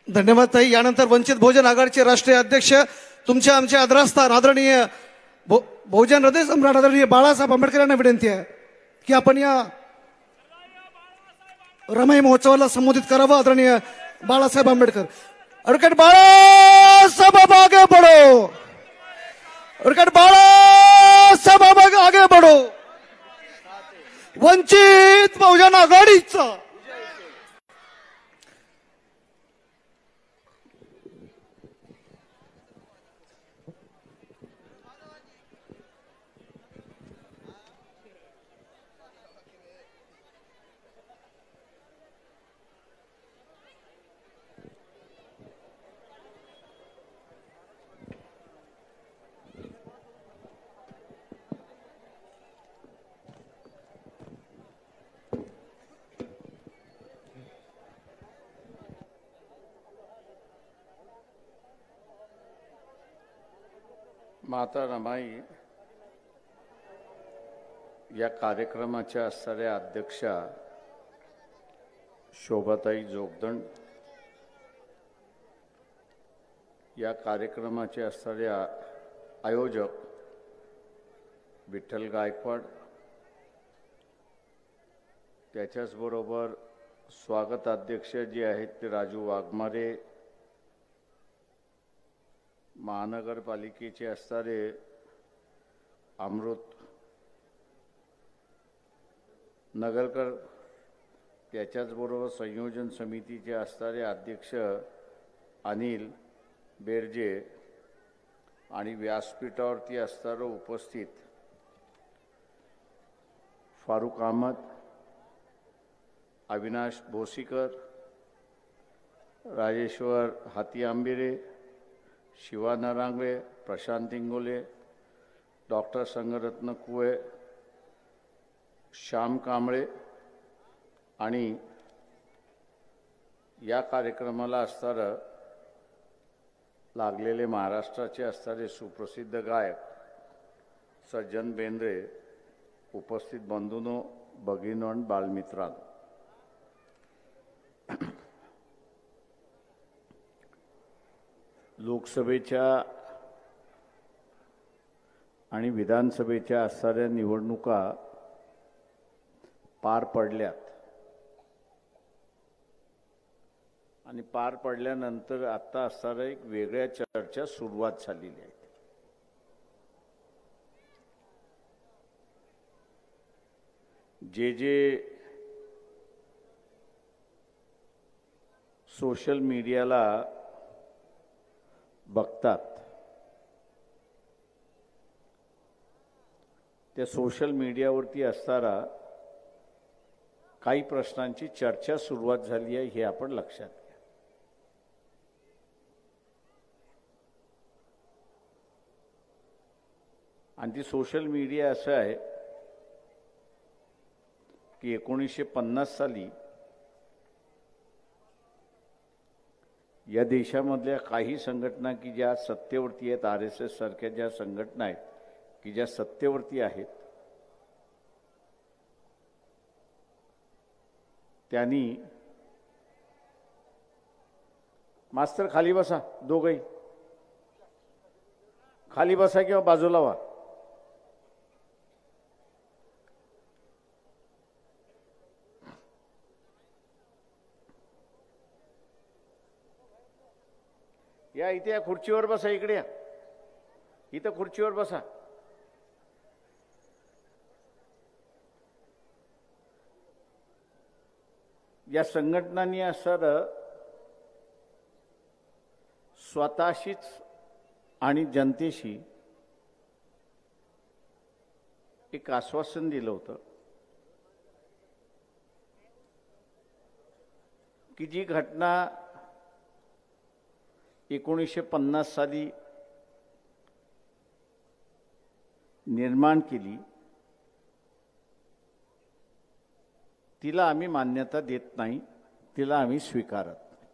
धन्यवाद ताई. यानंतर वंचित बहुजन आघाडीचे राष्ट्रीय अध्यक्ष तुमच्या आमचे आदरास्थान आदरणीय बहुजन हृदय सम्राट आदरणीय बाळासाहेब आंबेडकर यांना विनंती आहे की आपण या रमाई महोत्सवाला संबोधित करावं. आदरणीय बाळासाहेब आंबेडकर. ॲडव्होकेट बाळासाहेब आगे बढ़ो. ॲडव्होकेट बाळासाहेब आगे बढ़ो. वंचित बहुजन आघाडीचा माता रमाई या कार्यक्रमाच्या असणाऱ्या अध्यक्षा शोभाताई जोगदंड, या कार्यक्रमाचे असणाऱ्या आयोजक विठ्ठल गायकवाड, त्याच्याचबरोबर स्वागत अध्यक्ष जे आहेत ते राजू वाघमारे, महानगरपालिकेचे असणारे अमृत नगरकर, त्याच्याचबरोबर संयोजन समितीचे असणारे अध्यक्ष अनिल बेरजे आणि व्यासपीठावरती असणारे उपस्थित फारुख अहमद, अविनाश भोसीकर, राजेश्वर हाती आंबिरे, शिवा नरांगळे, प्रशांत इंगोले, डॉक्टर संगरत्न कुळे, श्याम कांबळे आणि या कार्यक्रमाला असणारे लागलेले महाराष्ट्राचे असणारे सुप्रसिद्ध गायक सज्जन बेंद्रे, उपस्थित बंधूंनो, भगिनींनो आणि बालमित्रांनो, लोकसभेच्या आणि विधानसभेच्या असणाऱ्या निवडणुका पार पडल्यात आणि पार पडल्यानंतर आता असणाऱ्या एक वेगळ्या चर्चा सुरुवात झालेली आहे. जे सोशल मीडियाला बघतात त्या सोशल मीडियावरती असणारा काही प्रश्नांची चर्चा सुरुवात झाली आहे हे आपण लक्षात घ्या. आणि ती सोशल मीडिया असं आहे की 1950 साली या देशामधल्या काही संघटना की ज्या सत्तेवरती आहेत, RSS सारख्या ज्या संघटना आहेत की ज्या सत्तेवरती आहेत, त्यांनी मास्तर खाली बसा, दोघंही खाली बसा किंवा बाजूला व्हा. या इथे या खुर्चीवर बसा, इकडे या, इथं खुर्चीवर बसा. या संघटनांनी असं स्वतःशीच आणि जनतेशी एक आश्वासन दिलं होतं की जी घटना 1950 साली निर्माण केली तिला आम्ही मान्यता देत नाही, तिला आम्ही स्वीकारत नाही.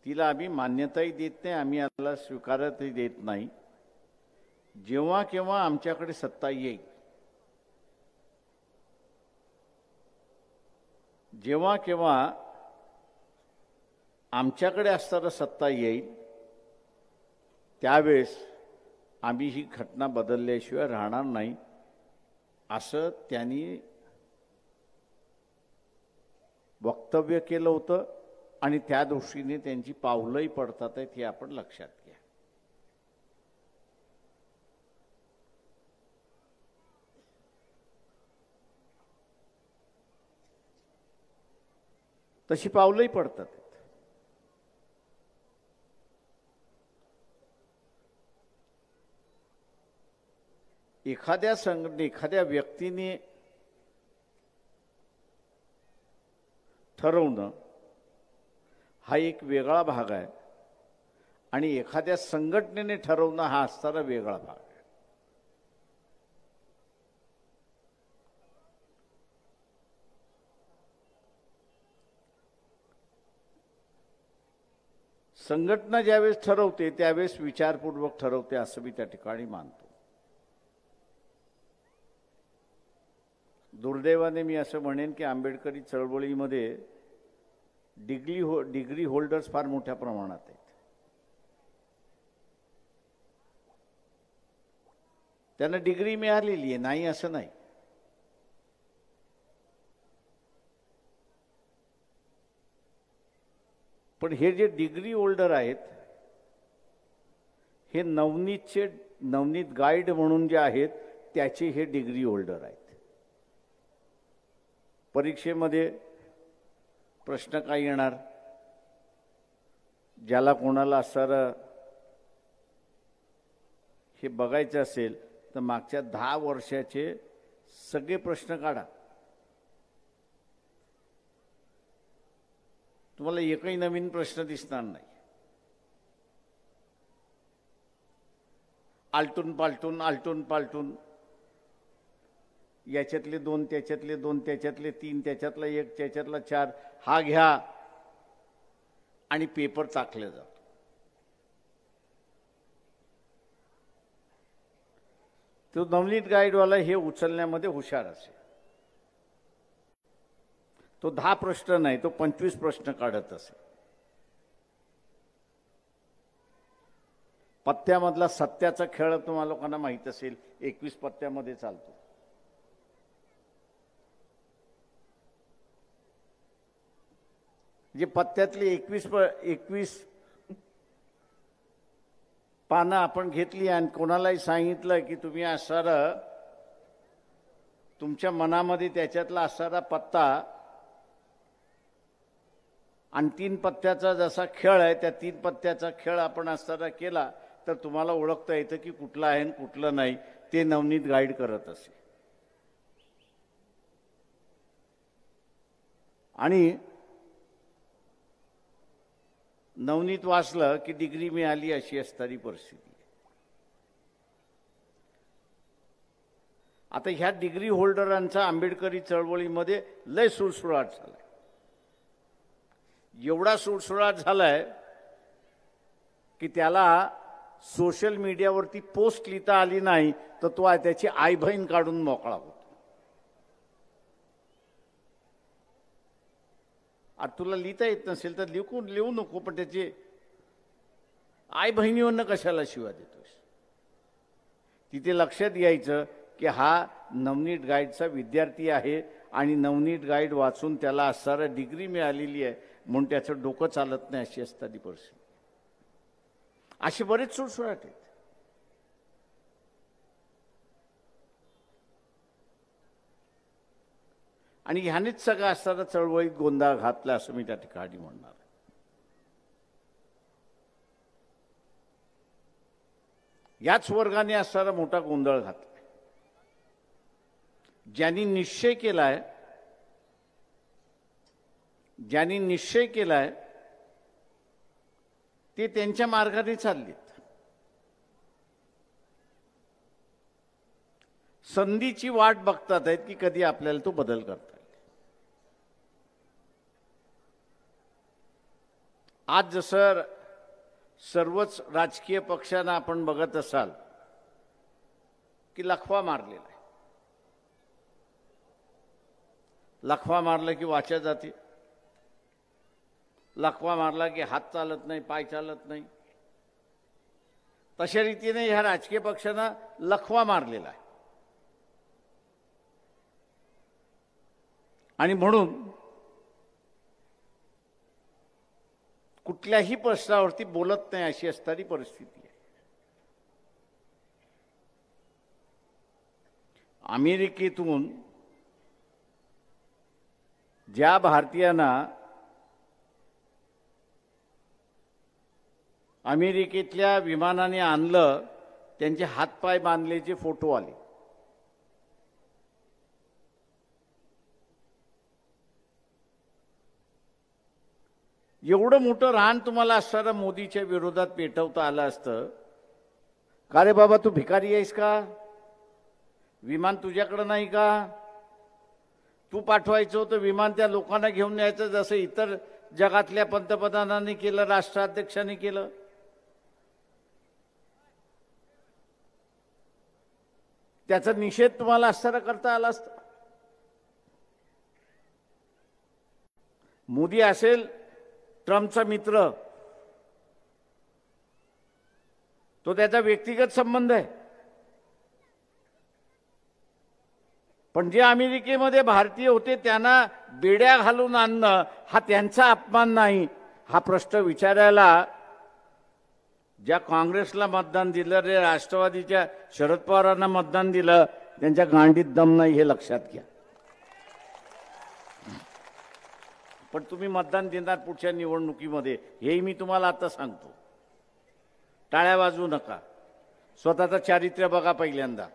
तिला आम्ही मान्यताही देत नाही, आम्ही याला स्वीकारतही देत नाही. जेव्हा केव्हा आमच्याकडे सत्ता येईल जेव्हा केव्हा आमच्याकडे असताना सत्ता येईल त्यावेळेस आम्ही ही घटना बदलल्याशिवाय राहणार नाही असं त्यांनी वक्तव्य केलं होतं आणि त्या दृष्टीने त्यांची पावलंही पडतात आहेत हे आपण लक्षात घ्या. तशी पावलंही पडतात. एखाद्या व्यक्तीने ठरवणं हा एक वेगळा भाग आहे आणि एखाद्या संघटनेने ठरवणं हा असणारा वेगळा भाग आहे. संघटना ज्यावेळेस ठरवते त्यावेळेस विचारपूर्वक ठरवते असं मी त्या ठिकाणी मानतो. दुर्दैवाने मी असं म्हणेन की आंबेडकरी चळवळीमध्ये डिग्री होल्डर्स फार मोठ्या प्रमाणात आहेत. त्यांना डिग्री मिळालेली आहे, नाही असं नाही. पण हे जे डिग्री होल्डर आहेत हे नवनीत गाईड म्हणून जे आहेत त्याचे हे डिग्री होल्डर आहेत. परीक्षेमध्ये प्रश्न काय येणार, ज्याला कोणाला असं हे बघायचं असेल तर मागच्या 10 वर्षाचे सगळे प्रश्न काढा. तुम्हाला एकही नवीन प्रश्न दिसणार नाही. आलटून पालटून याच्यातले 2 त्याच्यातले 2 त्याच्यातले 3 त्याच्यातला 1 त्याच्यातला 4 हा घ्या आणि पेपर टाकले जातो. तो नवनीत गाईडवाला हे उचलण्यामध्ये हुशार असेल. तो 10 प्रश्न नाही तो 25 प्रश्न काढत असेल. पत्त्यामधला सत्याचा खेळ तुम्हाला लोकांना माहित असेल, 21 पत्त्यामध्ये चालतो. जे पत्त्यातली 21 पानं आपण घेतली आणि कोणालाही सांगितलं की तुम्ही असणारा तुमच्या मनामध्ये त्याच्यातला असणारा पत्ता आणि 3 पत्त्याचा जसा खेळ आहे त्या 3 पत्त्याचा खेळ आपण असताना केला तर तुम्हाला ओळखता येतं की कुठला आहे आणि कुठलं नाही. ते नवनीत गाईड करत असे. आणि नवनीत वाचलं की डिग्री मिळाली अशी असणारी परिस्थिती. आता ह्या डिग्री होल्डरांचा आंबेडकरी चळवळीमध्ये लय सुळसुळाट झालाय. एवढा सुळसुळाट झालाय की त्याला सोशल मीडियावरती पोस्ट लिहिता आली नाही तर तो त्याची आई बहीण काढून मोकळा होतो. आता तुला लिहिता येत नसेल तर लिहू नको, पण त्याचे आई बहिणीवरनं कशाला शिवा देतोस. तिथे लक्षात यायचं की हा नवनीत गाईडचा विद्यार्थी आहे आणि नवनीत गाईड वाचून त्याला असणारा डिग्री मिळालेली आहे म्हणून त्याचं डोकं चालत नाही अशी असणारी परिस्थिती. असे बरेच सुळसुळाट आहेत. आणि ह्यानेच सगळं असताना चळवळीत गोंधळ घातला असं मी त्या ठिकाणी म्हणणार. याच वर्गाने असणारा मोठा गोंधळ घातला. ज्यांनी निश्चय केलाय ते त्यांच्या मार्गाने चाललेत. संधीची वाट बघतात आहेत की कधी आपल्याला तो बदल करता येईल. आज जसं सर्वच राजकीय पक्षांना आपण बघत असाल की लखवा मारलेला आहे. लखवा मारलं की वाचा जाते, लखवा मारला की हात चालत नाही, पाय चालत नाही. तशा रीतीने ह्या राजकीय पक्षांना लखवा मारलेला आहे. आणि म्हणून कुठल्याही प्रश्नावरती बोलत नाही अशी असणारी परिस्थिती आहे. अमेरिकेतून ज्या भारतीयांना अमेरिकेतल्या विमानाने आणलं त्यांचे हातपाय बांधलेचे फोटो आले. एवढं मोठं रान तुम्हाला असताना मोदीच्या विरोधात पेटवता आलं असतं. का रे बाबा, तू भिकारी आहेस का? विमान तुझ्याकडं नाही का? तू पाठवायचं होतं विमान, त्या लोकांना घेऊन यायचं जसं इतर जगातल्या पंतप्रधानांनी केलं, राष्ट्राध्यक्षांनी केलं. त्याचा निषेध तुम्हाला असताना करता आला असता. मोदी असेल ट्रम्पचा मित्र, तो त्याचा व्यक्तिगत संबंध आहे. पण जे अमेरिकेमध्ये भारतीय होते त्यांना बेड्या घालून आणणं हा त्यांचा अपमान नाही. हा प्रश्न विचारायला ज्या काँग्रेसला मतदान दिलं रे, राष्ट्रवादीच्या शरद पवारांना मतदान दिलं, त्यांच्या गांडीत दम नाही हे लक्षात घ्या. पण तुम्ही मतदान देणार पुढच्या निवडणुकीमध्ये हेही मी तुम्हाला आता सांगतो. टाळ्या वाजवू नका, स्वतःचं चारित्र्य बघा पहिल्यांदा.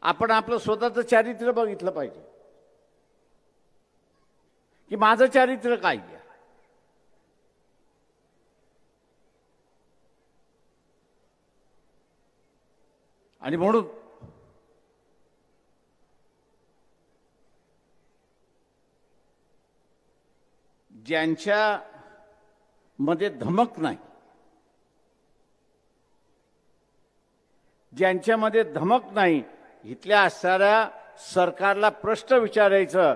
आपण आपलं स्वतःचं चारित्र्य बघितलं पाहिजे की माझं चारित्र्य काय आहे. आणि म्हणून ज्यांच्या मध्ये धमक नाही, ज्यांच्यामध्ये धमक नाही, इथल्या असणाऱ्या सरकारला प्रश्न विचारायचं.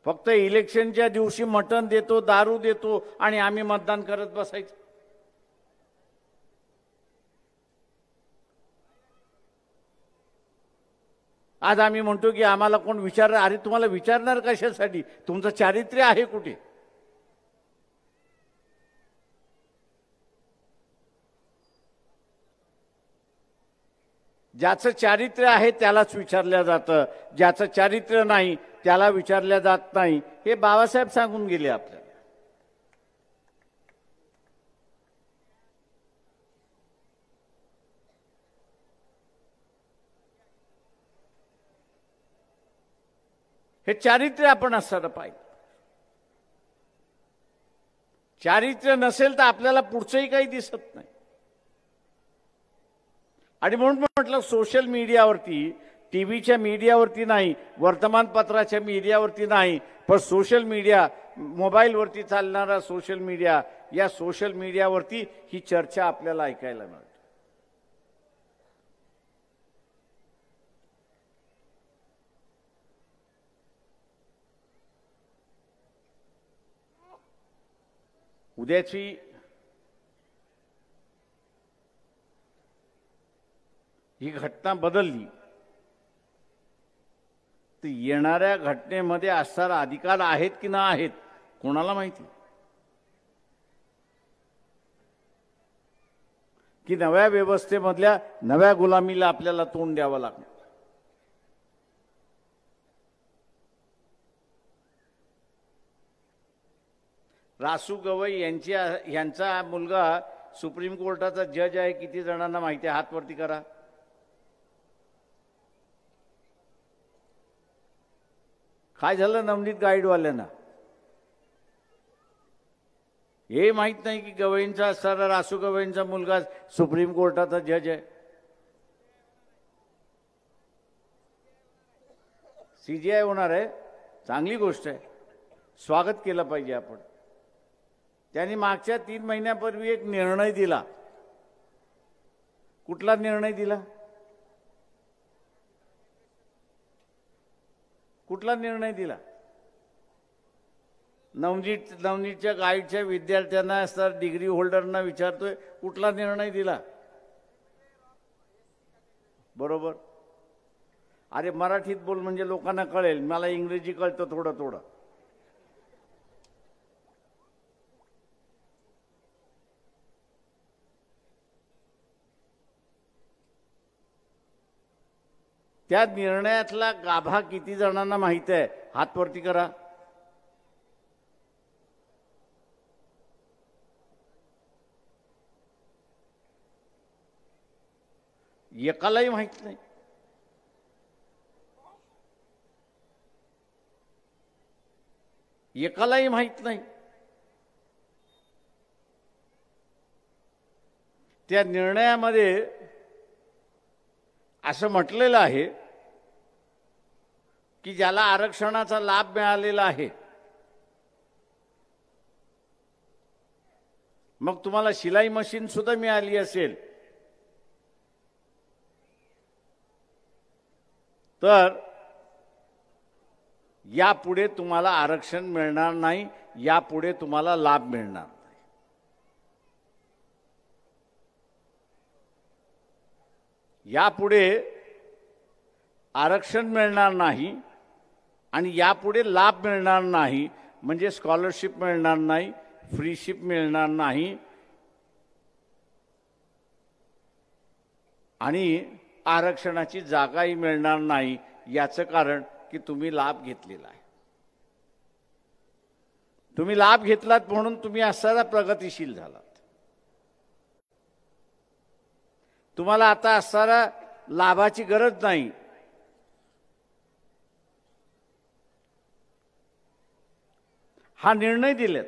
फक्त इलेक्शनच्या दिवशी मटण देतो, दारू देतो आणि आम्ही मतदान करत बसायचं. आज आम्ही म्हणतो की आम्हाला कोण विचारणार. अरे तुम्हाला विचारणार कशासाठी? तुमचं चारित्र्य आहे कुठे? ज्याचं चारित्र्य आहे त्यालाच विचारलं जातं, ज्याचं चारित्र्य नाही त्याला विचारलं जात नाही. हे बाबासाहेब सांगून गेले आपल्याला. हे चारित्र्य आपण असलं पाहिजे. चारित्र्य नसेल तर आपल्याला पुढचंही काही दिसत नाही. आणि म्हणून म्हटलं सोशल मीडियावरती, टीव्हीच्या मीडियावरती नाही, वर्तमानपत्राच्या मीडियावरती नाही, पण सोशल मीडिया, मोबाईलवरती चालणारा सोशल मीडिया, या सोशल मीडियावरती ही चर्चा आपल्याला ऐकायला मिळते. उद्याची ही घटना बदलली तर येणाऱ्या घटनेमध्ये असणारा अधिकार आहेत की नाही आहेत कोणाला माहिती. की नव्या व्यवस्थेमधल्या नव्या गुलामीला आपल्याला तोंड द्यावं लागणार. रासू गवई यांचा मुलगा सुप्रीम कोर्टाचा जज आहे. किती जणांना माहिती आहे? हात वरती करा. काय झालं नवनीत गाईडवाल्यांना? हे माहित नाही की गवईंचा असणारा रासू गवईंचा मुलगा सुप्रीम कोर्टाचा जज आहे. सीजीआय होणार आहे, चांगली गोष्ट आहे. स्वागत केलं पाहिजे आपण. त्यांनी मागच्या 3 महिन्यापूर्वी एक निर्णय दिला. कुठला निर्णय दिला? कुठला निर्णय दिला? नवनीतच्या गाईडच्या विद्यार्थ्यांना सर डिग्री होल्डरना विचारतोय, कुठला निर्णय दिला? बरोबर. अरे मराठीत बोल म्हणजे लोकांना कळेल. मला इंग्रजी कळतं थोडं थोडं. त्या निर्णयातला गाभा किती जणांना माहित आहे? हात वरती करा. एकालाही माहित नाही. एकालाही माहित नाही. त्या निर्णयामध्ये असं म्हटलेलं आहे की ज्याला आरक्षणाचा लाभ मिळालेला आहे, मग तुम्हाला शिलाई मशीन सुद्धा मिळाली असेल, तर यापुढे तुम्हाला आरक्षण मिळणार नाही, यापुढे तुम्हाला लाभ मिळणार नाही. यापुढे आरक्षण मिळणार नाही आणि यापुढे लाभ मिळणार नाही. म्हणजे स्कॉलरशिप मिळणार नाही, फ्रीशिप मिळणार नाही आणि आरक्षणाची जागाही मिळणार नाही. याचं कारण की तुम्ही लाभ घेतलेला आहे. तुम्ही लाभ घेतलात म्हणून तुम्ही असाच प्रगतिशील झालात. तुम्हाला आता असणारा लाभाची गरज नाही. हा निर्णय दिलेत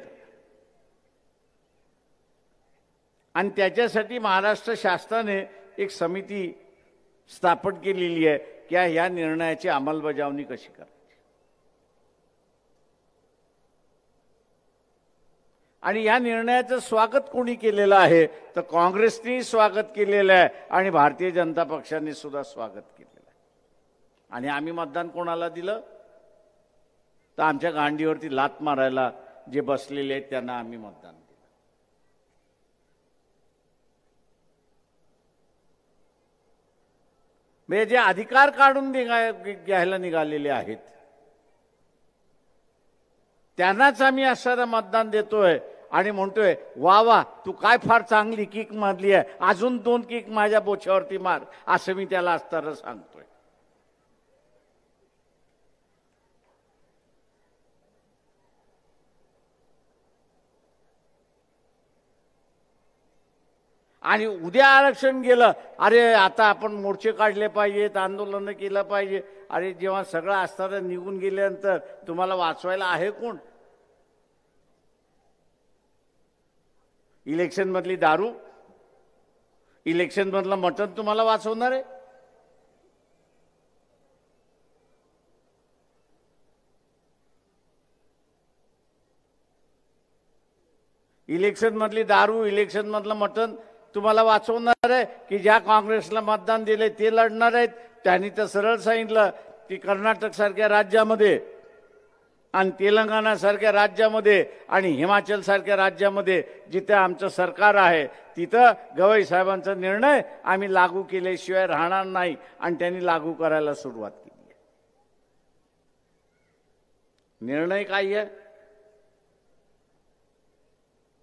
आणि त्याच्यासाठी महाराष्ट्र शासनाने एक समिती स्थापन केलेली आहे की ह्या निर्णयाची अंमलबजावणी कशी करायची. आणि या निर्णयाचं स्वागत कोणी केलेलं आहे? तर काँग्रेसने स्वागत केलेलं आहे आणि भारतीय जनता पक्षाने सुद्धा स्वागत केलेलं आहे. आणि आम्ही मतदान कोणाला दिलं? तर आमच्या गांडीवरती लात मारायला जे बसलेले आहेत त्यांना आम्ही मतदान दिलं. म्हणजे जे अधिकार काढून घ्यायला निघालेले आहेत त्यांनाच आम्ही असं मतदान देतोय आणि म्हणतोय वा वा तू काय फार चांगली किक मारली आहे, अजून 2 किक माझ्या बोछ्यावरती मार, असं मी त्याला असताना सांगतोय. आणि उद्या आरक्षण गेलं, अरे आता आपण मोर्चे काढले पाहिजेत, आंदोलन केलं पाहिजे. अरे जेव्हा सगळं असताना निघून गेल्यानंतर तुम्हाला वाचवायला आहे कोण? इलेक्शन मधली दारू, इलेक्शन मधलं मटण तुम्हाला वाचवणार आहे? इलेक्शन मधली दारू, इलेक्शन मधलं मटण तुम्हाला वाचवणार आहे की ज्या काँग्रेसला मतदान दिले ते लढणार आहेत? त्यांनी तर सरळ सांगितलं की कर्नाटक सारख्या राज्यामध्ये आणि तेलंगणा सारख्या राज्यामध्ये आणि हिमाचल सारख्या राज्यामध्ये जिथे आमचं सरकार आहे तिथं गवई साहेबांचा निर्णय आम्ही लागू केल्याशिवाय राहणार नाही आणि त्यांनी लागू करायला सुरुवात केली आहे. निर्णय काय आहे?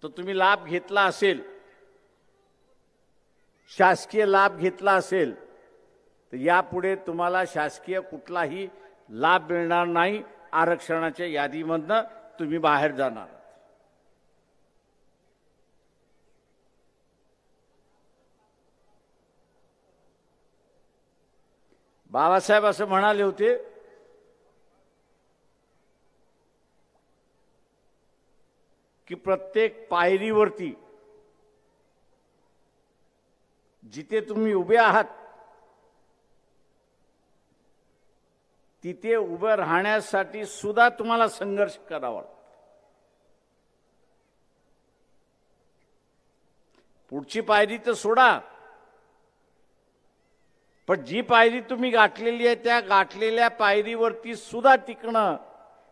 तर तुम्ही लाभ घेतला असेल, शासकीय लाभ घेतला असेल, तर यापुढे तुम्हाला शासकीय कुठलाही लाभ मिळणार नाही. आरक्षणाच्या यादीमधनं तुम्ही बाहेर जाणार. बाबासाहेब असं म्हणाले होते की प्रत्येक पायरीवरती जिथे तुम्ही उभे आहात तिथे उभं राहण्यासाठी सुद्धा तुम्हाला संघर्ष करावा लागतो. पुढची पायरी तर सोडा, पण जी पायरी तुम्ही गाठलेली आहे त्या गाठलेल्या पायरीवरती सुद्धा टिकणं,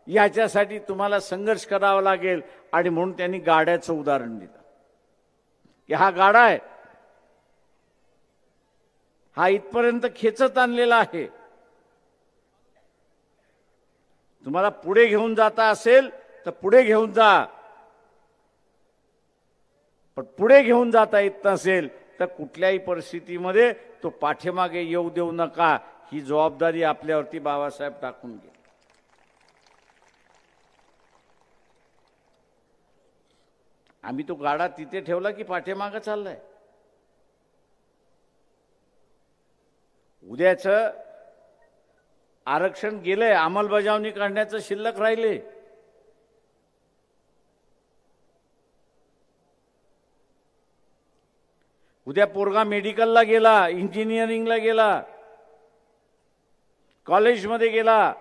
याच्यासाठी तुम्हाला संघर्ष करावा लागेल. आणि म्हणून त्यांनी गाड्याचं उदाहरण दिलं की हा गाडा आहे, हा इथपर्यंत खेचत आणलेला आहे. तुम्हाला पुढे घेऊन जाता असेल तर पुढे घेऊन जा, पण पुढे घेऊन जाता येत नसेल तर कुठल्याही परिस्थितीमध्ये तो पाठीमागे येऊ देऊ नका. ही जबाबदारी आपल्यावरती बाबासाहेब टाकून गेले. आम्ही तो गाडा तिथे ठेवला की पाठीमागे चाललाय. उद्याचं आरक्षण गेलंय, अंमलबजावणी करण्याचं शिल्लक राहिले. उद्या पोरगा मेडिकलला गेला, इंजिनिअरिंगला गेला, कॉलेजमध्ये गेला,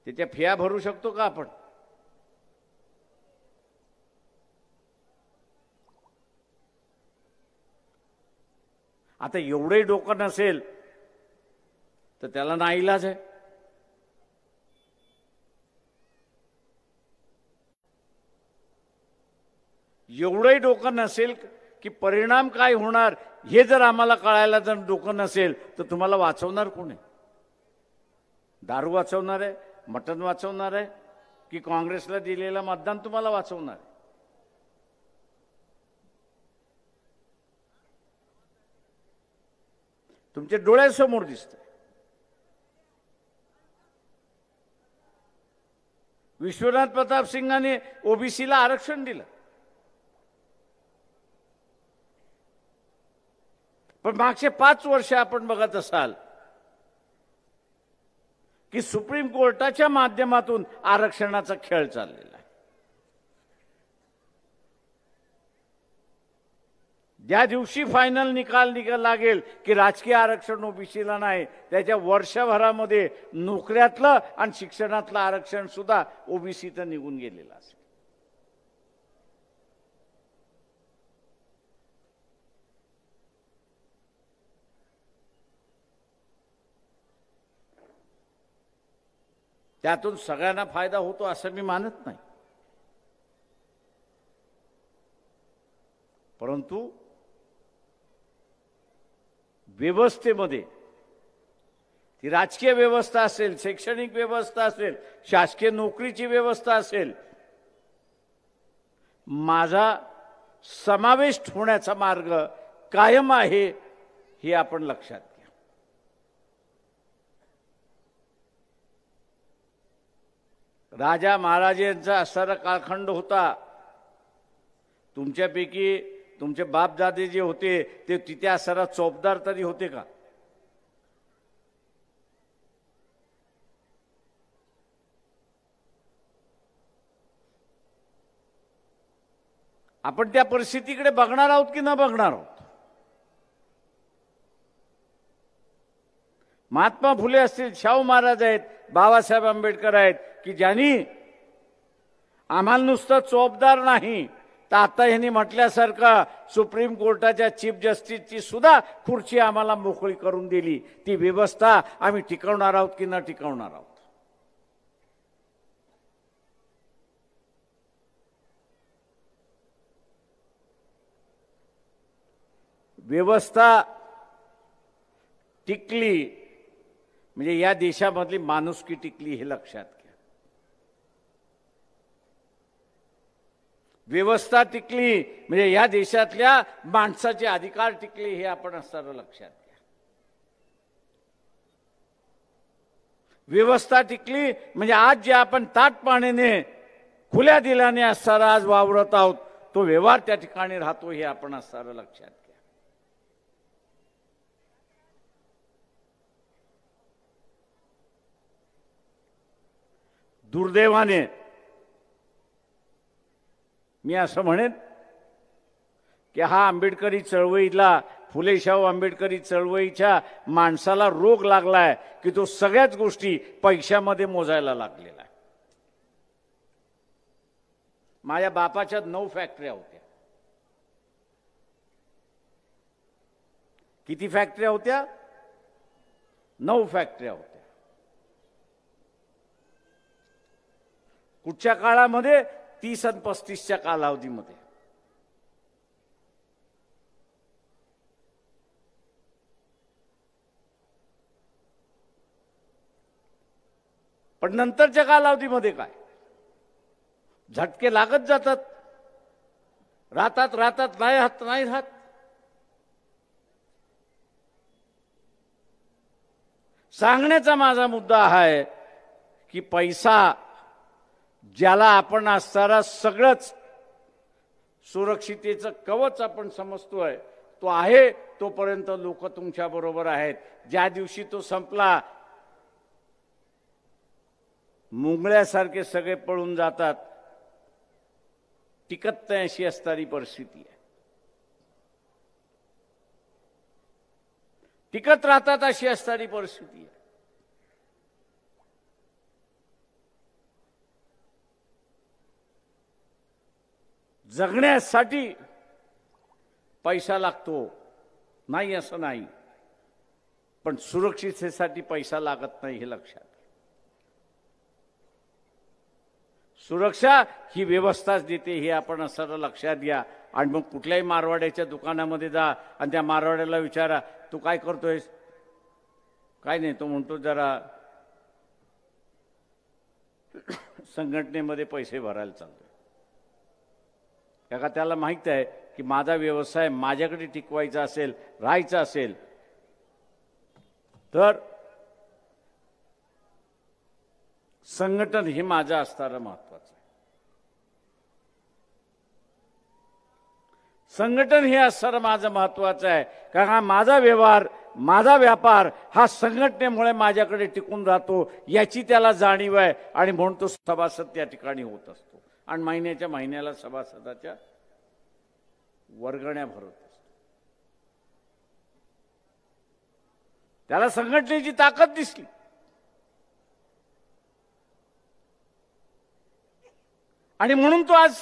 त्याच्या फिया भरू शकतो का आपण? आता एवढंही डोकं नसेल तर त्याला नाईलाज आहे. एवढंही डोकं नसेल की परिणाम काय होणार हे जर आम्हाला कळायला जर डोकं नसेल तर तुम्हाला वाचवणार कोण आहे? दारू वाचवणार आहे, मटण वाचवणार आहे, की काँग्रेसला दिलेलं मतदान तुम्हाला वाचवणार आहे? तुमच्या डोळ्यासमोर दिसतंय. विश्वनाथ प्रताप सिंगाने ओबीसीला आरक्षण दिलं, पण मागचे 5 वर्ष आपण बघत असाल की सुप्रीम कोर्टाच्या माध्यमातून आरक्षणाचा खेळ चाललेला आहे. ज्या दिवशी फायनल निकाल लागेल की राजकीय आरक्षण ओबीसीला नाही, त्याच्या वर्षभरामध्ये नोकऱ्यातलं आणि शिक्षणातलं आरक्षण सुद्धा ओबीसीचं निघून गेलेलं असेल. त्यातून सगळ्यांना फायदा होतो असं मी मानत नाही, परंतु व्यवस्थेमध्ये ती राजकीय व्यवस्था असेल, शैक्षणिक व्यवस्था असेल, शासकीय नोकरीची व्यवस्था असेल, माझा समावेश होण्याचा मार्ग कायम आहे हे आपण लक्षात घ्या. राजा महाराजांचा असणारा कालखंड होता. तुमच्यापैकी तुमचे बापदादे जे होते ते तिथे असणारा चौबदार तरी होते का? आपण त्या परिस्थितीकडे बघणार आहोत की न बघणार आहोत? महात्मा फुले असतील, शाहू महाराज आहेत, बाबासाहेब आंबेडकर आहेत की ज्यांनी आम्हाला नुसतं चोपदार नाही तर आता यांनी म्हटल्यासारखं सुप्रीम कोर्टाच्या चीफ जस्टिसची सुद्धा खुर्ची आम्हाला मोकळी करून दिली. ती व्यवस्था आम्ही टिकवणार आहोत की न टिकवणार आहोत? व्यवस्था टिकली म्हणजे या देशामधली माणुसकी टिकली हे लक्षात घ्या. व्यवस्था टिकली म्हणजे या देशातल्या माणसाचे अधिकार टिकले हे आपण असणारं लक्षात घ्या. व्यवस्था टिकली म्हणजे आज जे आपण ताटपाण्याने खुल्या दिलाने असणारा आज वावरत आहोत तो व्यवहार त्या ठिकाणी राहतो हे आपण असणारं लक्षात घ्या. दुर्दैवाने मी असं म्हणेन की हा आंबेडकरी चळवळीला, फुले शाहू आंबेडकरी चळवळीच्या माणसाला रोग लागलाय की तो सगळ्याच गोष्टी पैशामध्ये मोजायला लागलेला आहे. माझ्या बापाच्या 9 फॅक्टऱ्या होत्या. किती फॅक्टऱ्या होत्या? 9 फॅक्टऱ्या होत्या. कुठच्या काळामध्ये? 30 आणि 35च्या कालावधीमध्ये. पण नंतरच्या कालावधीमध्ये काय? झटके लागत जातात, राहतात नाही राहत. सांगण्याचा माझा मुद्दा आहे की पैसा ज्याला आपण असणारा सगळंच सुरक्षितेचं कवच आपण समजतोय, तो आहे तोपर्यंत लोक तुमच्या बरोबर आहेत. ज्या दिवशी तो संपला, मुंगळ्यासारखे सगळे पळून जातात. टिकत नाही अशी असणारी परिस्थिती आहे. टिकत राहतात अशी असणारी परिस्थिती आहे. जगण्यासाठी पैसा लागतो, नाही असं नाही, पण सुरक्षिततेसाठी पैसा लागत नाही हे लक्षात. सुरक्षा ही व्यवस्थाच देते हे आपण असं लक्षात घ्या. आणि मग कुठल्याही मारवाड्याच्या दुकानामध्ये जा आणि त्या मारवाड्याला विचारा, तू काय करतोयस? काय नाही, तो म्हणतो जरा संघटनेमध्ये पैसे भरायला चालतोय. का त्याला माहित आहे की माझा व्यवसाय माझ्याकडे टिकवायचा असेल, राहायचा असेल तर संघटन हे माझं असणारं महत्वाचं आहे. संघटन हे असणारं माझं महत्वाचं आहे. कारण माझा व्यवहार, माझा व्यापार हा संघटनेमुळे माझ्याकडे टिकून राहतो याची त्याला जाणीव आहे. आणि म्हणून तो सभासद त्या ठिकाणी होत असतो आणि महिन्याच्या महिन्याला सभासदाच्या वर्गण्या भरत असतो. त्याला संघटनेची ताकद दिसली. आणि म्हणून तो आज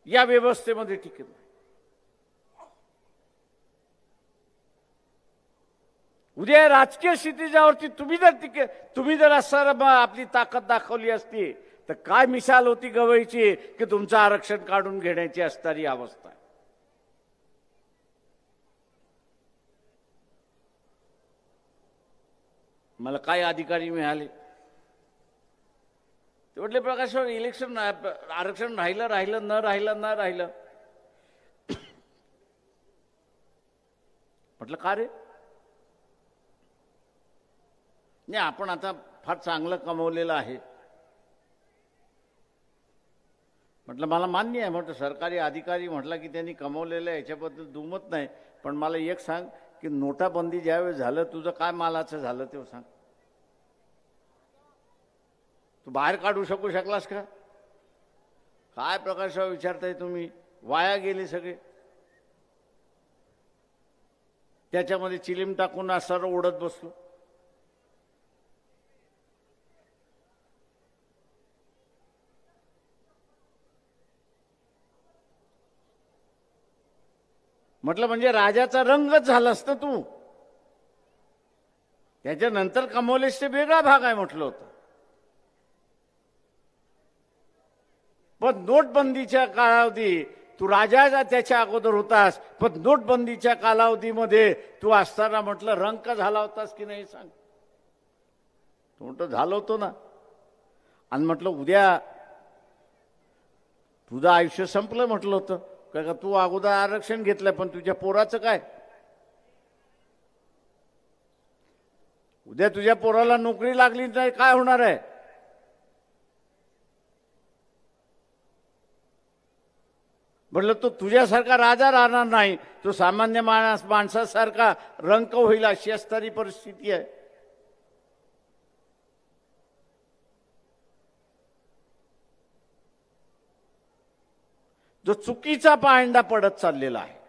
या व्यवस्थेमध्ये टिकत नाही. उद्या राजकीय स्थितीच्यावरती तुम्ही जर असं आपली ताकद दाखवली असती तर काय मिसाल होती गवईची की तुमचं आरक्षण काढून घेण्याची असणारी अवस्था. मला काय अधिकारी मिळाले ते म्हटले, प्रकाश इलेक्शन आरक्षण राहिलं न राहिलं. म्हटलं का रे? नाही, आपण आता फार चांगलं कमवलेलं आहे. म्हटलं मला मान्य आहे. म्हटलं सरकारी अधिकारी म्हटलं की त्यांनी कमवलेलं आहे याच्याबद्दल दुमत नाही, पण मला एक सांग की नोटाबंदी ज्यावेळेस झालं तुझं काय मालाचं झालं ते सांग. तू बाहेर काढू शकलास का? काय प्रकाशराव विचारताय तुम्ही? वाया गेले सगळे. त्याच्यामध्ये चिलीम टाकून असं ओढत बसलो. म्हटलं म्हणजे राजाचा रंगच झालास ना तू. त्याच्यानंतर कमवलेस ते वेगळा भाग आहे म्हटलं होतं. पण नोटबंदीच्या कालावधी तू राजा त्याच्या अगोदर होतास, पण नोटबंदीच्या कालावधीमध्ये तू असताना म्हटलं रंग झाला होतास की नाही सांग. तू म्हटलं झालं होतं ना. आणि म्हटलं उद्या तुझं आयुष्य संपलं म्हटलं होतं. का तू अगोदर आरक्षण घेतलंय, पण तुझ्या पोराचं काय? उद्या तुझ्या पोराला नोकरी लागली नाही काय होणार आहे? म्हटलं तो तुझ्यासारखा राजा राहणार नाही, तो सामान्य माणसासारखा रंक होईल अशी असणारी परिस्थिती आहे. जो चुकीचा पायंडा पडत चाललेला आहे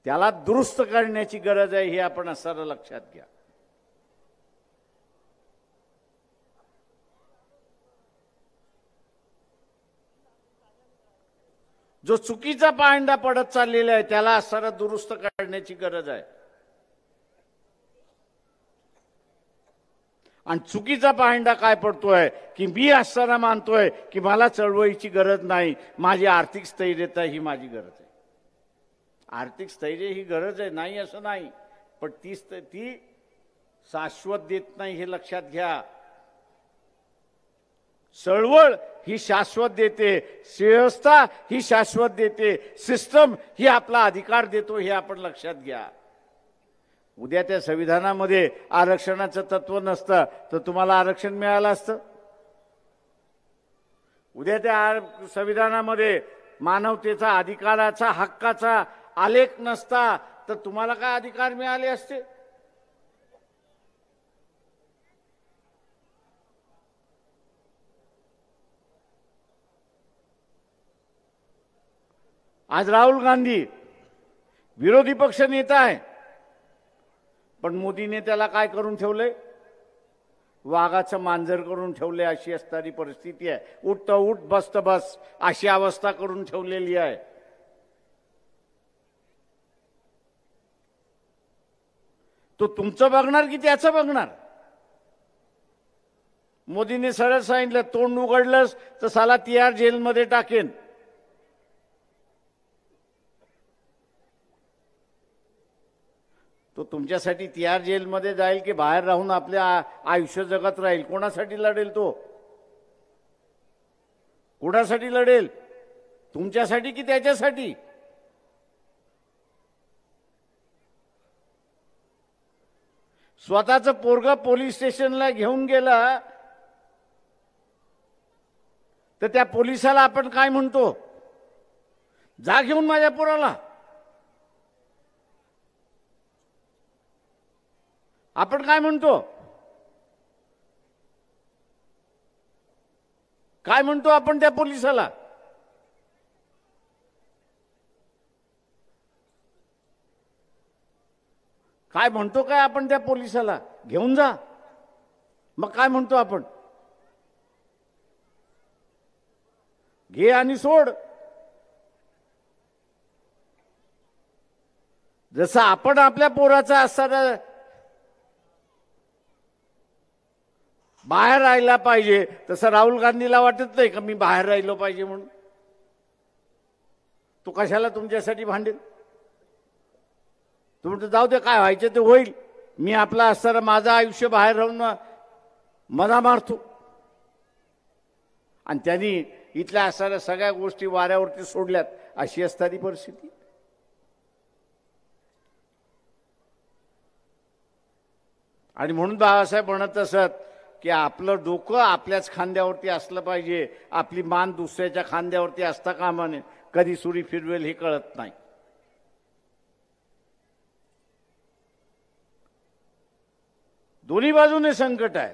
त्याला दुरुस्त करण्याची गरज आहे हे आपण असं लक्षात घ्या. जो चुकीचा पायंडा पडत चाललेला आहे त्याला असं दुरुस्त करण्याची गरज आहे. आणि चुकीचा पायंडा काय पडतोय की मी असताना मानतोय की मला चळवळीची गरज नाही, माझी आर्थिक स्थैर्यता ही माझी गरज आहे. आर्थिक स्थैर्य ही गरज आहे, नाही असं नाही, पण ती शाश्वत देत नाही हे लक्षात घ्या. चळवळ ही शाश्वत देते, व्यवस्था ही शाश्वत देते, सिस्टम ही आपला अधिकार देतो हे आपण लक्षात घ्या. उद्या त्या संविधानामध्ये आरक्षणाचं तत्व नसतं तर तुम्हाला आरक्षण मिळालं असतं. उद्या त्या संविधानामध्ये मानवतेचा अधिकाराचा हक्काचा आलेख नसता तर तुम्हाला काय अधिकार मिळाले असते. आज राहुल गांधी विरोधी पक्ष नेता आहे, पण मोदीने त्याला काय करून ठेवलंय, वाघाचं मांजर करून ठेवले. अशी असणारी परिस्थिती आहे. उठ उठ बस बस अशी अवस्था करून ठेवलेली आहे. तो तुमचं बघणार की त्याचं बघणार. मोदीने सरळ सांगितलं तोंड उघडलंस तर साला तिहार जेलमध्ये टाकेन. तो तुमच्यासाठी तिहार जेलमध्ये जाईल की बाहेर राहून आपल्या आयुष्य जगत राहील? कोणासाठी लढेल तो? कोणासाठी लढेल? तुमच्यासाठी की त्याच्यासाठी? स्वतःचं पोरगा पोलीस स्टेशनला घेऊन गेला तर त्या पोलिसाला आपण काय म्हणतो? जा घेऊन माझ्या पोराला. आपण काय म्हणतो? काय म्हणतो आपण त्या पोलिसाला? काय म्हणतो काय आपण त्या पोलिसाला? घेऊन जा. मग काय म्हणतो आपण? घे आणि सोड. जसं आपण आपल्या पोराचा असताना बाहेर राहायला पाहिजे तसं राहुल गांधीला वाटत नाही का मी बाहेर राहिलो पाहिजे म्हणून? तो कशाला तुमच्यासाठी भांडेल? तुम्ही जाऊ दे, काय व्हायचं ते होईल, मी आपला असताना माझं आयुष्य बाहेर राहून मजा मारतो. आणि त्यांनी इथल्या असणाऱ्या सगळ्या गोष्टी वाऱ्यावरती सोडल्यात. अशी असणारी परिस्थिती. आणि म्हणून बाबासाहेब म्हणत असत की आपलं डोकं आपल्याच खांद्यावरती असलं पाहिजे, आपली मान दुसऱ्याच्या खांद्यावरती असता कामा नये. कधी सुरी फिरवेल हे कळत नाही. दोन्ही बाजूने संकट आहे.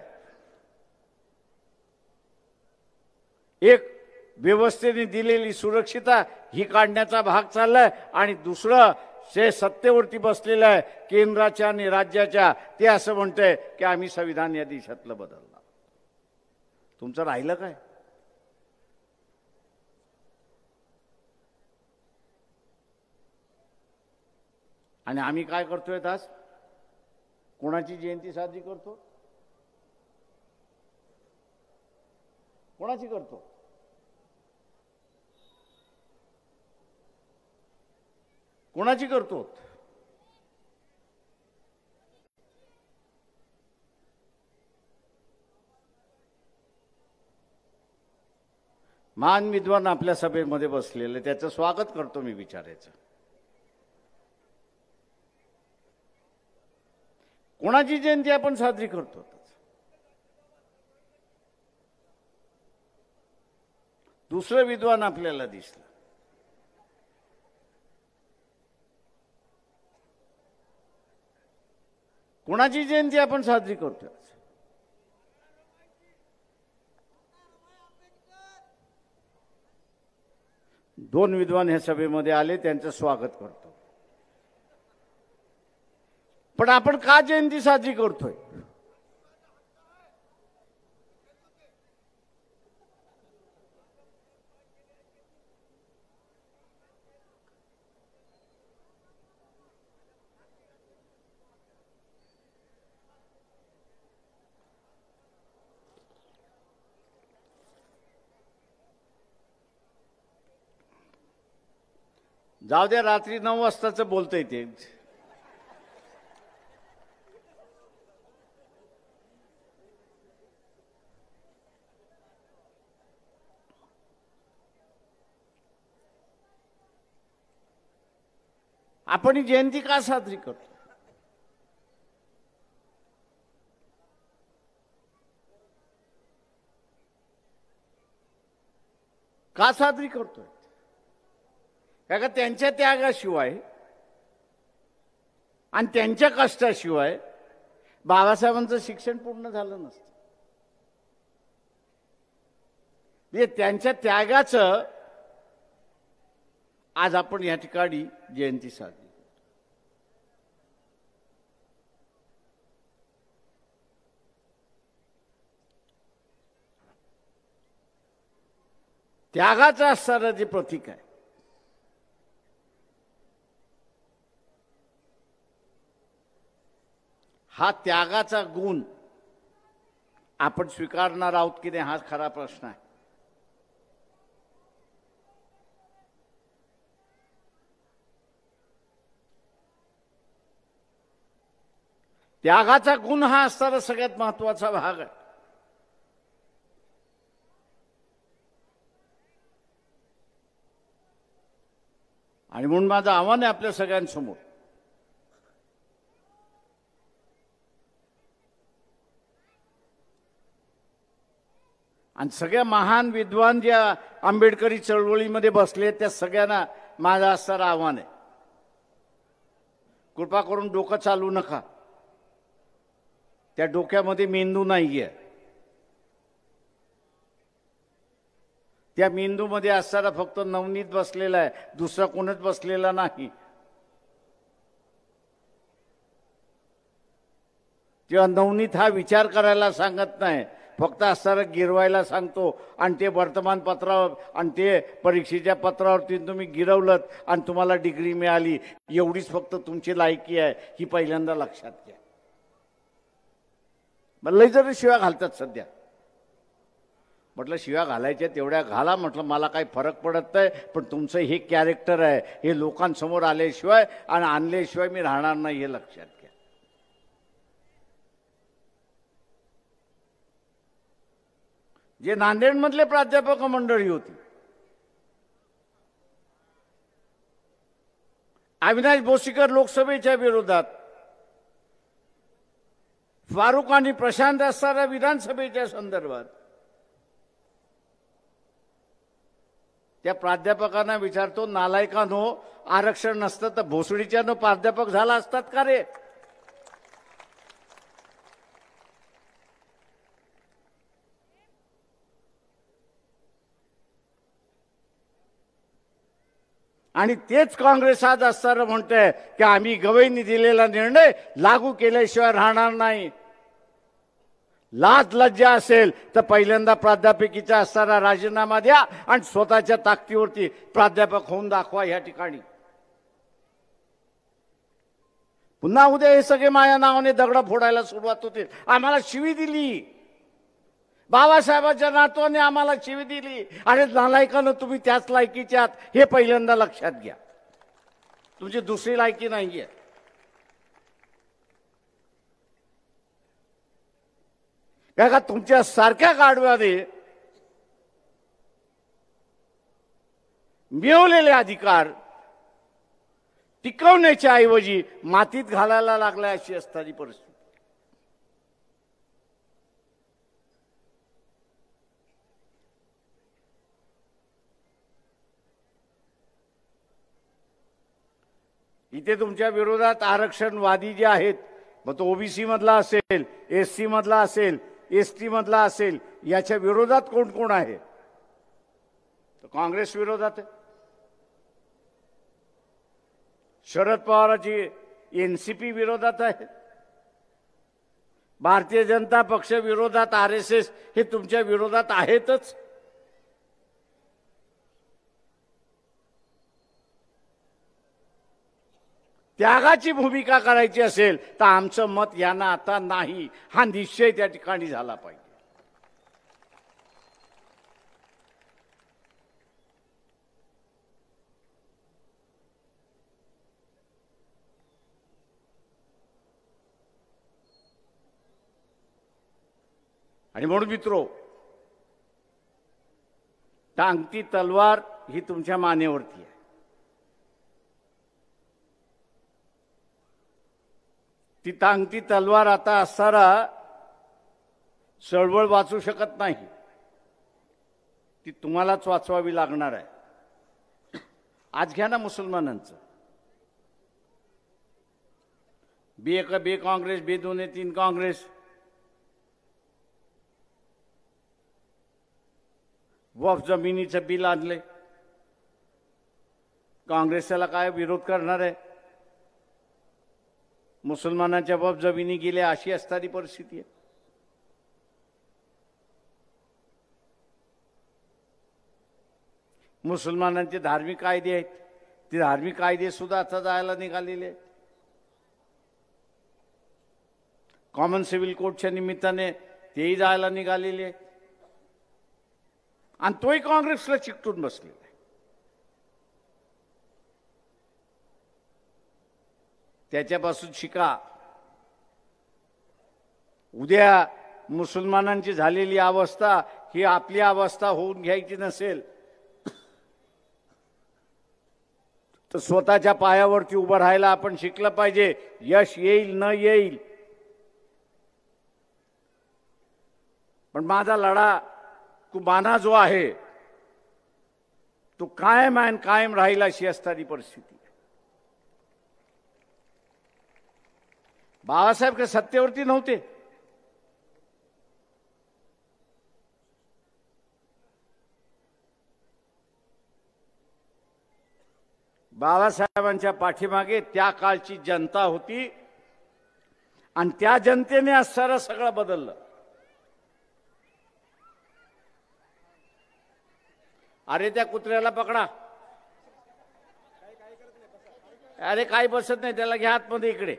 एक व्यवस्थेने दिलेली सुरक्षितता ही काढण्याचा भाग चाललाय आणि दुसरं जे सत्तेवरती बसलेलं आहे केंद्राच्या आणि राज्याच्या, ते असं म्हणतंय की आम्ही संविधान या देशातलं बदलणार. तुमचं राहिलं काय? आणि आम्ही काय करतोय आज? कोणाची जयंती साजरी करतो? कोणाची करतो? कोणाची करतो? महान विद्वान आपल्या सभेमध्ये बसलेले, त्याचं स्वागत करतो मी विचारायचं. कोणाची जयंती आपण साजरी करतो? दुसरं विद्वान आपल्याला दिसलं. कोणाची जयंती आपण साजरी करतो? दोन विद्वान ह्या सभेमध्ये आले, त्यांचं स्वागत करतो. पण आपण का जयंती साजरी करतोय? जाऊ द्या, रात्री 9 वाजताचं बोलतंय ते. आपण ही जयंती का साजरी करतो? का साजरी करतोय? का त्यांच्या त्यागाशिवाय आणि त्यांच्या कष्टाशिवाय बाबासाहेबांचं शिक्षण पूर्ण झालं नसतं. म्हणजे त्यांच्या त्यागाचं आज आपण या ठिकाणी जयंती साजरी. त्यागाचं असणारं जे प्रतीक आहे, हा त्यागाचा गुण आपण स्वीकारणार आहोत की नाही, हा खरा प्रश्न आहे. त्यागाचा गुण हा असणारा सगळ्यात महत्वाचा भाग आहे. आणि म्हणून माझं आव्हान आहे आपल्या सगळ्यांसमोर, आणि सगळ्या महान विद्वान ज्या आंबेडकरी चळवळीमध्ये बसले त्या सगळ्यांना माझं असणारं आव्हान आहे, कृपा करून डोकं चालू नका. त्या डोक्यामध्ये मेंदू नाहीये. त्या मेंदूमध्ये असणारा फक्त नवनीत बसलेला आहे, दुसरा कोणच बसलेला नाही. तेव्हा नवनीत हा विचार करायला सांगत नाही, फक्त असणारं गिरवायला सांगतो. आणि ते वर्तमानपत्रावर आणि ते परीक्षेच्या पत्रावरती तुम्ही गिरवलं आणि तुम्हाला डिग्री मिळाली, एवढीच फक्त तुमची लायकी आहे, ही पहिल्यांदा लक्षात घ्या. लय जरी शिव्या घालतात सध्या. म्हटलं शिव्या घालायच्या तेवढ्या घाला, म्हटलं मला काही फरक पडत नाही, पण तुमचं हे कॅरेक्टर आहे, हे लोकांसमोर आल्याशिवाय आणि आणल्याशिवाय मी राहणार नाही, हे लक्षात घ्या. जे नांदेडमधले प्राध्यापक मंडळी होती, अविनाश बोसीकर लोकसभेच्या विरोधात, फारुख आणि प्रशांत असणारा विधानसभेच्या संदर्भात, त्या प्राध्यापकांना विचारतो, नालायकांनो, आरक्षण नसतं तर भोसडीच्यानं प्राध्यापक झाला असतात का रे? आणि तेच काँग्रेस आज असणारं म्हणतंय की आम्ही गवईंनी दिलेला निर्णय लागू केल्याशिवाय राहणार नाही. लाज लज्जा असेल तर पहिल्यांदा प्राध्यापकीचा असणारा राजीनामा द्या आणि स्वतःच्या ताकदीवरती प्राध्यापक होऊन दाखवा या ठिकाणी. पुन्हा उद्या हे सगळे माझ्या नावाने दगड फोडायला सुरुवात होतील. आम्हाला शिवी दिली, बाबासाहेबांच्या नातवाने आम्हाला शिवी दिली, आणि नालायकानं तुम्ही त्याच लायकीचे आहात, हे पहिल्यांदा लक्षात घ्या. तुमची दुसरी लायकी नाहीये. का तुमच्या सारख्या गाढवाने मिळवलेले अधिकार टिकवण्याच्या ऐवजी मातीत घालायला लागल्या, अशी असणारी परिस्थिती. इथे तुमच्या विरोधात आरक्षणवादी जे आहेत, मग तो ओबीसी मधला असेल, एससी मधला असेल, एसटी मधला असेल, याच्या विरोधात कोण कोण आहे? तर काँग्रेस विरोधात आहे. शरद पवारांची एनसीपी विरोधात आहे, भारतीय जनता पक्ष विरोधात, आरएसएस हे तुमच्या विरोधात आहेतच. त्यागाची भूमिका करायची असेल तर आमचं मत यांना आता नाही हा निश्चय त्या ठिकाणी झाला पाहिजे. आणि म्हणून मित्रो, टांगती तलवार ही तुमच्या मानेवरती आहे. ती टांगती तलवार आता असताना चळवळ वाचू शकत नाही, ती तुम्हालाच वाचवावी लागणार आहे. आज घ्या ना मुसलमानांचं, बे काँग्रेस, बे 2-3 काँग्रेस, वक्फ जमिनीचं बिल आणले. काँग्रेस त्याला काय विरोध करणार आहे? मुसलमानांच्या वक्फ जमिनी गेल्या अशी असणारी परिस्थिती आहे. मुसलमानांचे धार्मिक कायदे आहेत, ते धार्मिक कायदे सुद्धा आता जायला निघालेले आहेत. कॉमन सिव्हिल कोडच्या निमित्ताने तेही जायला निघालेले आहेत. आणि तोही काँग्रेसला चिकटून बसलेला आहे. त्याच्यापासून शिका. उद्या मुसलमानांची झालेली अवस्था ही आपली अवस्था होऊन घ्यायची नसेल तर स्वतःच्या पायावरती उभं राहायला आपण शिकलं पाहिजे. यश येईल न येईल, पण माझा लढा कुबाना जो आहे तो कायम आहे, कायम राहील अशी असणारी परिस्थिती. बाळासाहेब काही सत्तेवरती नव्हते, बाळासाहेबांच्या पाठीमागे त्या काळची जनता होती आणि त्या जनतेने आज सगळं बदललं. अरे त्या कुत्र्याला पकडा, अरे काही बसत नाही त्याला, घ्या आतमध्ये इकडे.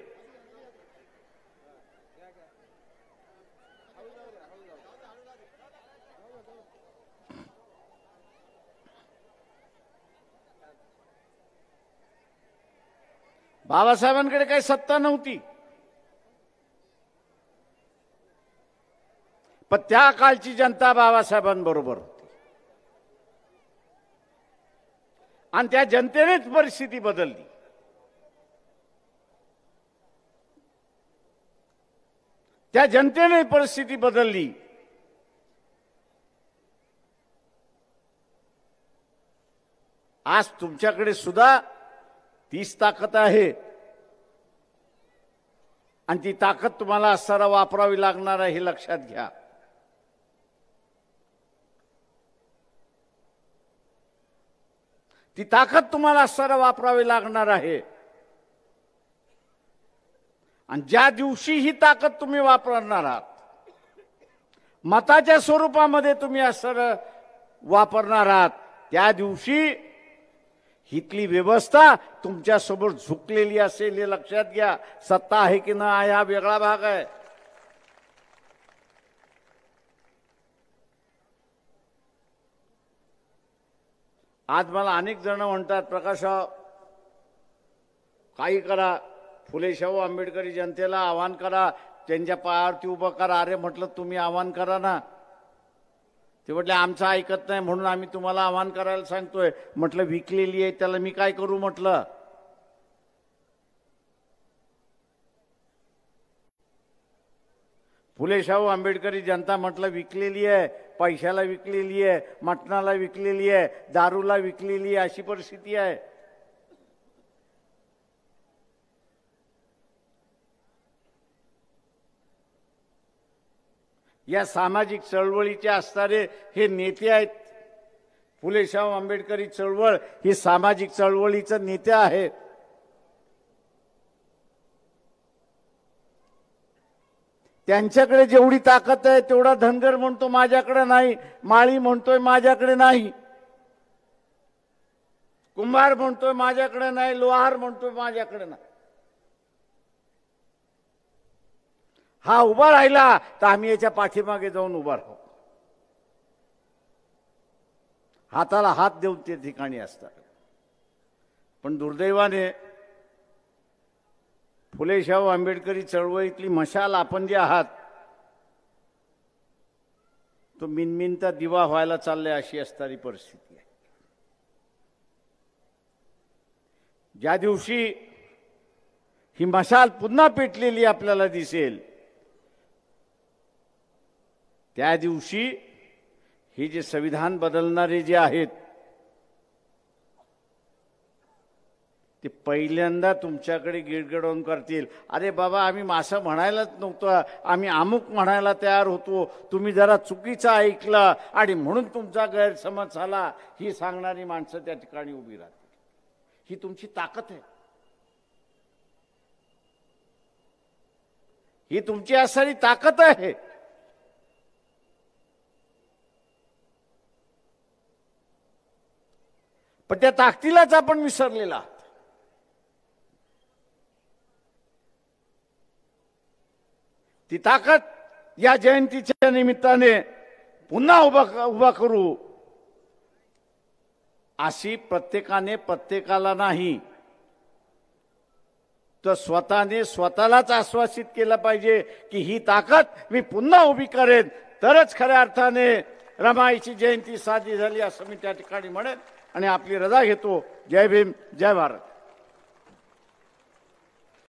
बाबासाहेबांकडे काही सत्ता नव्हती, पण त्या काळची जनता बाबासाहेबांबरोबर होती आणि त्या जनतेनेच परिस्थिती बदलली. त्या जनतेने परिस्थिती बदलली. आज तुमच्याकडे सुद्धा तीच ताकद आहे आणि ती ताकद तुम्हाला असताना वापरावी लागणार आहे हे लक्षात घ्या. ती ताकद तुम्हाला असताना वापरावी लागणार आहे. आणि ज्या दिवशी ही ताकद तुम्ही वापरणार आहात, मताच्या स्वरूपामध्ये तुम्ही असताना वापरणार आहात, त्या दिवशी हितली व्यवस्था तुमच्या समोर झुकलेली असेल हे लक्षात घ्या. सत्ता आहे की नाही हा वेगळा भाग आहे. आज मला अनेक जण म्हणतात, प्रकाशराव काही करा, फुले शाहू आंबेडकरी जनतेला आवाहन करा, त्यांच्या पायावरती उभं करा. अरे म्हटलं तुम्ही आवाहन करा ना. ते म्हटले आमचं ऐकत नाही म्हणून आम्ही तुम्हाला आवाहन करायला सांगतोय. म्हटलं विकलेली आहे त्याला मी काय करू म्हटलं. फुले शाहू आंबेडकरी जनता म्हटलं विकलेली आहे, पैशाला विकलेली आहे, मटणाला विकलेली आहे, दारूला विकलेली आहे, अशी परिस्थिती आहे. या सामाजिक चळवळीचे असणारे हे नेते आहेत. फुले शाहू आंबेडकरी चळवळ ही सामाजिक चळवळीचे नेते आहेत. त्यांच्याकडे जेवढी ताकद आहे तेवढा धनगर म्हणतो माझ्याकडे नाही, माळी म्हणतोय माझ्याकडे नाही, कुंभार म्हणतोय माझ्याकडे नाही, लोहार म्हणतोय माझ्याकडे नाही. हा उभा राहिला तर आम्ही याच्या पाठीमागे जाऊन उभा राहू. हाताला हात देऊन ते ठिकाणी असतात. पण दुर्दैवाने फुले शाहू आंबेडकरी चळवळीतली मशाल आपण जे आहात तो मिनमिनता दिवा व्हायला चाललाय अशी असणारी परिस्थिती आहे. ज्या दिवशी ही मशाल पुन्हा पेटलेली आपल्याला दिसेल त्या दिवशी हे जे संविधान बदलणारे जे आहेत ते पहिल्यांदा तुमच्याकडे गिडगिडवून करतील, अरे बाबा आम्ही मासं म्हणायलाच नव्हतं, आम्ही अमुक म्हणायला तयार होतो, तुम्ही जरा चुकीचं ऐकलं आणि म्हणून तुमचा गैरसमज झाला, ही सांगणारी माणसं त्या ठिकाणी उभी राहतील. ही तुमची ताकद आहे, ही तुमची असणारी ताकद आहे. पण त्या ताकदीलाच आपण विसरलेला आहात. ती ताकद या जयंतीच्या निमित्ताने पुन्हा उभा करू अशी प्रत्येकाने प्रत्येकाला नाही तर स्वतःलाच आश्वासित केलं पाहिजे की ही ताकद मी पुन्हा उभी करेन, तरच खऱ्या अर्थाने रमाईची जयंती साजरी झाली असं मी त्या ठिकाणी म्हणेन आणि आपली रजा घेतो. जय भीम, जय भारत.